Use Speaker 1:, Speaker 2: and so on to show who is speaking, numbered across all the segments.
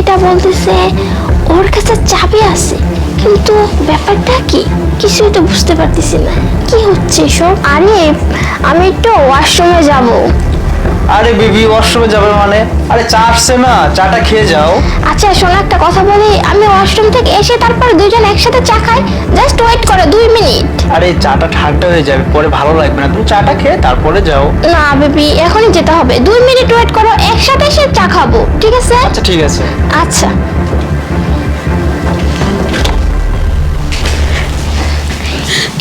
Speaker 1: মেয়েটা বলতেছে ওর কাছে চাবি আছে, কিন্তু ব্যাপারটা কি কিছুই তো বুঝতে পারতেছি না, কি হচ্ছে এসব? আরে আমি একটু ওয়াশরুমে যাব।
Speaker 2: আরে বেবি ওয়াশরুমে যাবে মানে? আরে চা আসছে না, চাটা খেয়ে যাও।
Speaker 1: আচ্ছা শোনো একটা কথা বলি, আমি ওয়াশরুম থেকে এসে তারপর দুইজন একসাথে চা খাই, জাস্ট ওয়েট করো 2 মিনিট।
Speaker 2: আরে চাটা ঠান্ডা হয়ে যাবে, পরে ভালো লাগবে না, তুমি চাটা খেয়ে তারপরে যাও।
Speaker 1: না বেবি এখনই যেতে হবে, 2 মিনিট ওয়েট করো, একসাথে এসে চা খাবো, ঠিক আছে?
Speaker 2: আচ্ছা ঠিক আছে।
Speaker 1: আচ্ছা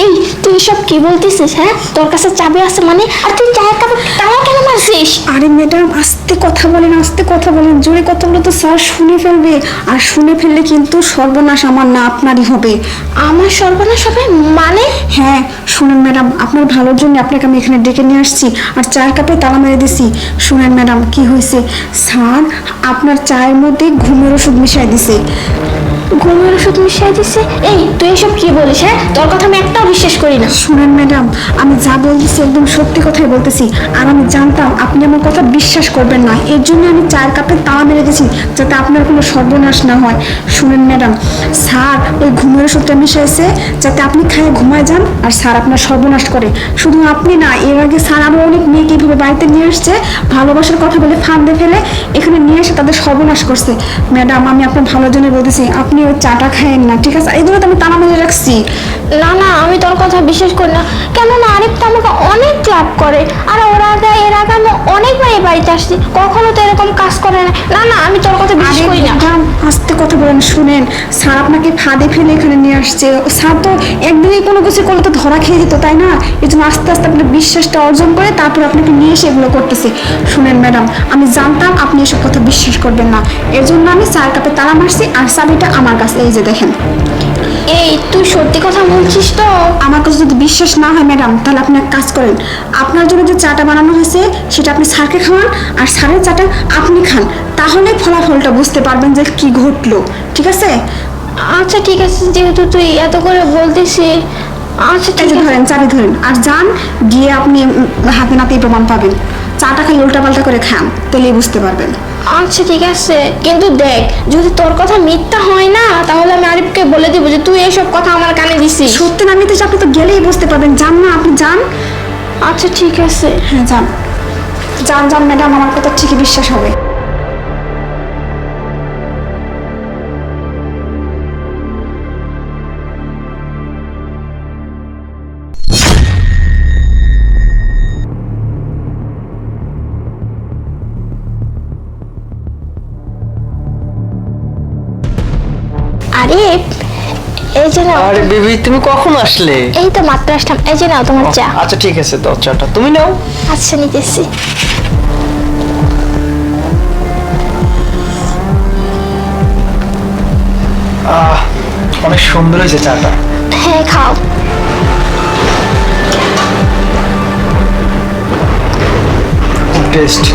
Speaker 1: এই তুই এসব কি বলতেছিস? হ্যাঁ তোর কাছে চাবি আছে মানে, আর তুই চায়ের কাপে টানা কেন মারছিস?
Speaker 3: আরে ম্যাডাম আস্তে কথা বলেন, আস্তে কথা বলেন, জোরে কথা বলে তো স্যার শুনে ফেলবে, আর শুনে ফেললে কিন্তু সর্বনাশ আমার না আপনারই হবে।
Speaker 1: আমার সর্বনাশ হবে মানে?
Speaker 3: হ্যাঁ শুনেন ম্যাডাম, আপনার ভালোর জন্য আপনাকে আমি এখানে ডেকে নিয়ে আসছি, আর চায়ের কাপে তালা মেরে দিছি। শুনেন ম্যাডাম কি হয়েছে, স্যার আপনার চায়ের মধ্যে ঘুমের ওষুধ মিশাই দিছে।
Speaker 1: ঘুমের ওষুধ মিশিয়ে দিছে? এই তুই এসব কি বলিস? হ্যাঁ তোর কথা আমি একটাও বিশ্বাস করি না।
Speaker 3: শুনেন ম্যাডাম, আমি যা বলতেছি একদম সত্যি কথাই বলতেছি, আর আমি জানতাম আপনি আমার কথা বিশ্বাস করবেন না, এর জন্য আমি চায়ের কাপে তালা মেরে দিয়েছি যাতে আপনার কোনো সর্বনাশ না হয়। শুনেন ম্যাডাম, স্যার ওই ঘুমের ওষুধটা মিশাইছে যাতে আপনি খায়ে ঘুমায় যান, আর স্যার আপনার সর্বনাশ করে। শুধু আপনি না, এর আগে স্যার আরও অনেক মেয়েকে এইভাবে বাড়িতে নিয়ে আসছে, ভালোবাসার কথা বলে ফাঁদে ফেলে এখানে নিয়ে এসে তাদের সর্বনাশ করছে। ম্যাডাম আমি আপনার ভালোর জন্য বলতেছি, আপনি ওই চাটা খায়েন না, ঠিক আছে? এই জন্য তো আমি তালা মেরে রাখছি।
Speaker 1: না না আমি তোর কথা বিশ্বাস করি না, কেননা আরিফ তো আমাকে অনেক লাভ করে, আর এর আগে আমি অনেকবার এই বাড়িতে আসছি, কখনো তো এরকম কাজ করে না। না না আমি তোর কথা বিশ্বাস করি না।
Speaker 3: ম্যাডাম আস্তে কথা বলেন, শুনেন স্যার আপনাকে ফাঁদে ফেলে এখানে নিয়ে আসছে, স্যার তো একদিনই কোনো কিছু করলে তো ধরা খেয়ে যেত, তাই না? এই জন্য আস্তে আস্তে আপনার বিশ্বাসটা অর্জন করে তারপর আপনাকে নিয়ে এসে এগুলো করতেছে। শুনেন ম্যাডাম, আমি জানতাম আপনি এসব কথা বিশ্বাস করবেন না, এর জন্য আমি চায়ের কাপে তালা মারছি, আর চাবিটা আমার কাছে, এই যে দেখেন।
Speaker 1: এই তুই সত্যি কথা বলছিস তো?
Speaker 3: আমার কাছে যদি বিশ্বাস না হয় ম্যাডাম, তাহলে আপনি এক কাজ করেন, আপনার জন্য যে চাটা বানানো হয়েছে সেটা আপনি স্যারকে খাওয়ান, আর স্যারের চাটা আপনি খান, তাহলে ফলাফলটা বুঝতে পারবেন যে কি ঘটলো, ঠিক আছে?
Speaker 1: আচ্ছা ঠিক আছে, যেহেতু তুই এত করে বলতেছিস, আচ্ছা
Speaker 3: এই
Speaker 1: ঠিক
Speaker 3: যে
Speaker 1: আছে।
Speaker 3: ধরেন, চাবি ধরেন, আর যান গিয়ে আপনি হাতে নাতেই প্রমাণ পাবেন। চাটা খালি উল্টাপাল্টা করে খান, তাহলেই বুঝতে পারবেন।
Speaker 1: আচ্ছা ঠিক আছে, কিন্তু দেখ যদি তোর কথা মিথ্যা হয় না, তাহলে আমি আরিফকে বলে দিব যে তুই এসব কথা আমার কানে দিছিস।
Speaker 3: সত্যি না মিথ্যে আপনি তো গেলেই বুঝতে পারবেন, যান না আপনি যান।
Speaker 1: আচ্ছা ঠিক আছে।
Speaker 3: হ্যাঁ যান যান যান ম্যাডাম, আমার কথা ঠিকই বিশ্বাস হবে।
Speaker 1: আরিফ এই যে নাও।
Speaker 2: আরে বেবি তুমি কখন আসলে?
Speaker 1: এই তো মাত্র আসলাম, এই যে নাও তোমার চা।
Speaker 2: আচ্ছা ঠিক আছে, দাও চাটা, তুমি নাও।
Speaker 1: আচ্ছা নিতেছি।
Speaker 2: অনেক সুন্দর হয়েছে চাটা।
Speaker 1: হ্যাঁ খাও।
Speaker 2: টেস্ট।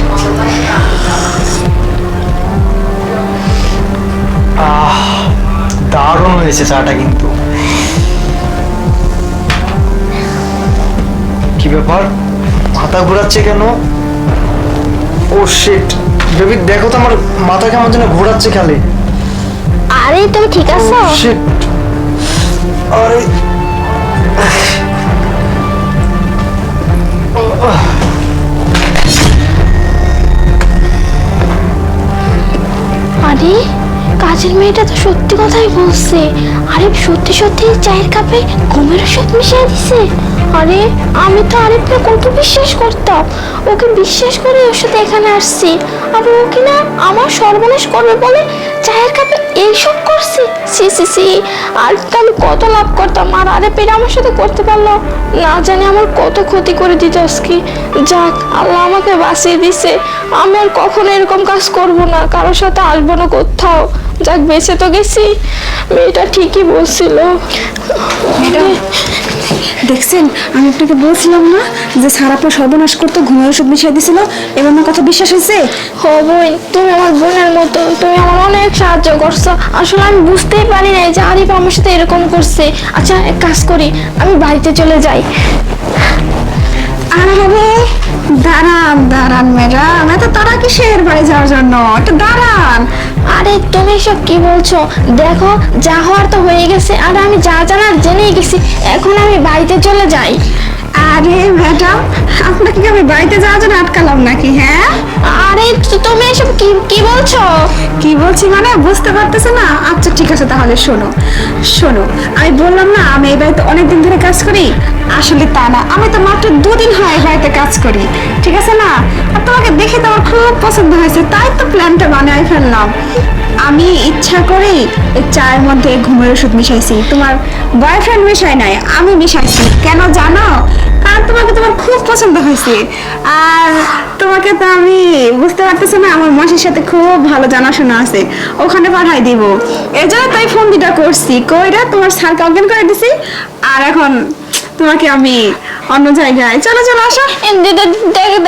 Speaker 2: দারুণ হয়েছে চাটা কিন্তু। কি ব্যাপার, মাথা ঘোরাচ্ছে কেন? ও শিট, বেবি দেখো তো আমার মাথা কেমন যেন ঘোরাচ্ছে খালি।
Speaker 1: আরে তুমি ঠিক আছো?
Speaker 2: শিট, আরে
Speaker 1: আরে কাজের মেয়েটা তো সত্যি কথাই বলছে, আরিফ সত্যি সত্যি চায়ের কাপে ঘুমের ওষুধ মিশিয়ে দিছে। আরে আমি তো আরিফকে কত বিশ্বাস করতাম, ওকে বিশ্বাস করে ওর সাথে এখানে আসছি, আর ও কিনা আমার সর্বনাশ করবে বলে চায়ের কাপে এইসব করছে। সি সি সি, আরিফকে আমি কত লাভ করতাম, আর আরিফ এটা আমার সাথে করতে পারলো, না জানি আমার কত ক্ষতি করে দিত আজকে। যাক আল্লাহ আমাকে বাঁচিয়ে দিছে, আমি আর কখনো এরকম কাজ করব না, কারোর সাথে আসবো না কোথাও। যাক বেঁচে তো গেছি, মেয়েটা ঠিকই বলছিল।
Speaker 3: ম্যাডাম দেখছেন, আমি আপনাকে বলছিলাম না যে স্যার আপনার সর্বনাশ করতো, ঘুমের ওষুধ মিশিয়ে দিছিল, এবার আমার কথা বিশ্বাস হয়েছে?
Speaker 1: হো বোন, তুমি আমার বোনের মতো, তুমি আমার অনেক সাহায্য করছো। আসলে আমি বুঝতেই পারি নাই যে আরিফ আমার সাথে এরকম করছে। আচ্ছা এক কাজ করি, আমি বাড়িতে চলে যাই।
Speaker 3: আরে দাঁড়ান দাঁড়ান ম্যাডাম, এত তারা কিসের বাড়ি যাওয়ার জন্য? একটু দাঁড়ান।
Speaker 1: আরে তুমি এসব কি বলছো? দেখো যা হওয়ার তো হয়ে গেছে, আর আমি যা জানার জেনেই গেছি। এখন আমি বাড়িতে চলে যাই।
Speaker 3: আরে ম্যাডাম, আপনাকে কি আমি বাড়িতে যাওয়ার জন্য আটকালাম নাকি? হ্যাঁ,
Speaker 1: আরে তুমি এসব কি কি বলছো?
Speaker 3: কি বলছি মানে বুঝতে পারতেছে না? আচ্ছা ঠিক আছে, তাহলে শোনো শোনো, আমি বললাম না আমি এই বাড়িতে অনেকদিন ধরে কাজ করি। আসলে তা না, আমি তো মাত্র 2 দিন হয় এই বাড়িতে কাজ করি, ঠিক আছে না? আর তোমাকে দেখে তো আমার খুব পছন্দ হয়েছে, তাই তো প্ল্যানটা বানাই ফেললাম। আমি ইচ্ছা করেই এই চায়ের মধ্যে ঘুমের ওষুধ মিশাইছি, তোমার বয়ফ্রেন্ড মিশাই নাই, আমি মিশাইছি। কেন জানো? কারণ তোমাকে তোমার খুব পছন্দ হয়েছে। আর তোমাকে তো আমি বুঝতে পারতেছি না, আমার মাসির সাথে খুব ভালো জানাশোনা আছে, ওখানে পাঠাই দিব। এই জন্য তাই ফোন দিটা করছি, কইরা তোমার স্যারকে অজ্ঞান করে দিছি। আর এখন তোমাকে আমি অন্য জায়গায়, চলো চলো আসো।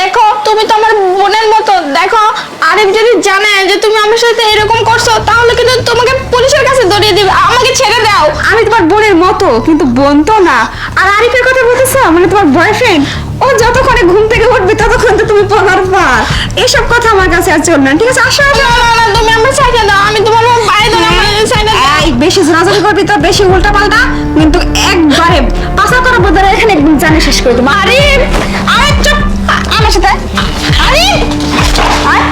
Speaker 1: দেখো তুমি তো আমার বোনের মতো। দেখো আরিফ যদি জানে যে তুমি আমার সাথে এরকম করছো, তাহলে কিন্তু তোমাকে পুলিশের কাছে ধরিয়ে দিবে। আমাকে ছেড়ে দাও।
Speaker 3: আমি তোমার বোনের মতো, কিন্তু বোন তো না। আর আরিফের কথা বলতেছো, মানে তোমার বয়ফ্রেন্ড, ও যতক্ষণে ঘুম থেকে উঠবে ততক্ষণ তো তুমি পড়ার পার। এসব কথা আমার কাছে আর চল না, ঠিক আছে? আসো আসো।
Speaker 1: না, তুমি আমার সাইডে দাও। আমি তোমার বাইরে দাও, আমার সাইডে দাও।
Speaker 3: এই বেশি জোরাজোরি করবি তো, বেশি উল্টা পাল্টা কিন্তু একবারে পাশা করার বদলে এখানে একদম জানে শেষ করে দেবো।
Speaker 1: আরিফ, আরে চুপ। আমার সাথে আরিফ, আয়।